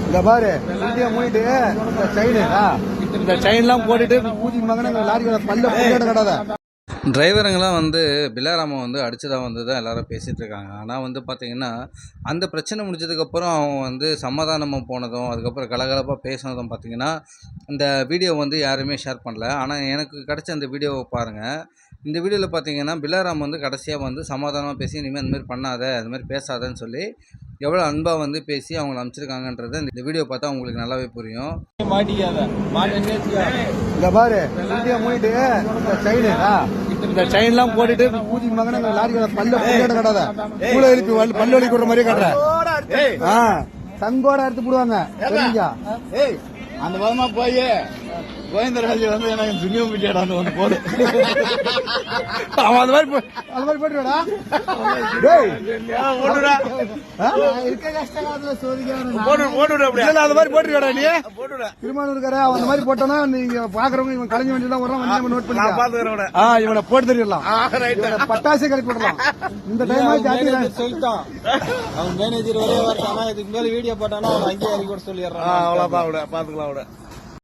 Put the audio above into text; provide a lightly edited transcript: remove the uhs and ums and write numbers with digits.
இந்த பாரு இந்தியா மூடிட்டு இந்த செயின்லாம் போட்டுட்டு பூஜை மகன லாரிகளை பல்ல கட்டாத. டிரைவருங்கெல்லாம் வந்து பிலாராம வந்து அடிச்சதாக வந்து தான் எல்லாரும் பேசிகிட்டு இருக்காங்க. ஆனால் வந்து பார்த்திங்கன்னா அந்த பிரச்சனை முடிஞ்சதுக்கப்புறம் அவங்க வந்து சமாதானமாக போனதும் அதுக்கப்புறம் கலகலப்பாக பேசினதும் பார்த்திங்கன்னா இந்த வீடியோ வந்து யாருமே ஷேர் பண்ணல. ஆனால் எனக்கு கிடச்ச அந்த வீடியோவை பாருங்கள். இந்த வீடியோவில் பார்த்தீங்கன்னா பிலாராம் வந்து கடைசியாக வந்து சமாதானமாக பேசி இனிமேல் அந்தமாதிரி பண்ணாத அதுமாதிரி பேசாதன்னு சொல்லி எவ்வளோ அன்பாக வந்து பேசி அவங்கள அனுப்பிச்சிருக்காங்கன்றது இந்த வீடியோ பார்த்தா உங்களுக்கு நல்லாவே புரியும். இந்த பாரு இந்தியா மூடிட்டு இந்த செயின்லாம் போட்டுட்டு பூஜை மகன லாரிகளை பல்ல கட்டாத. கூட எழுப்பி பல்லு வலி கொடுற மாதிரியே கட்டுற சங்கோட எடுத்து போடுவாங்க. அந்த பதமா போய் கோவிந்தராஜ் வந்து எனக்கு துணியம் பிடிச்சாடான்னு ஒன்று போடு. அவன் அந்த மாதிரி போட்டுடா இருக்க கஷ்டகாலத்துல சோதிக்க அந்த மாதிரி போட்டுடா நீ திருமானூர்கார அவன் அந்த மாதிரி போட்டோன்னா நீங்க பாக்குறவங்க இவன் கலைஞ வேண்டியதான் வர்றான் நோட் பண்ணி இவனை போட்டு தெரியும் பட்டாசு கலெக்ட் பண்ணலாம். இந்த டைம் சொல்லிட்டான் அவன் மேனேஜர் ஒரே வரட்டானா இதுக்கு மேல வீடியோ போட்டானா அவன் அங்கேயே அறிக்கை சொல்லிடுறான். அவ்வளவுதான் பாத்துக்கலாம்.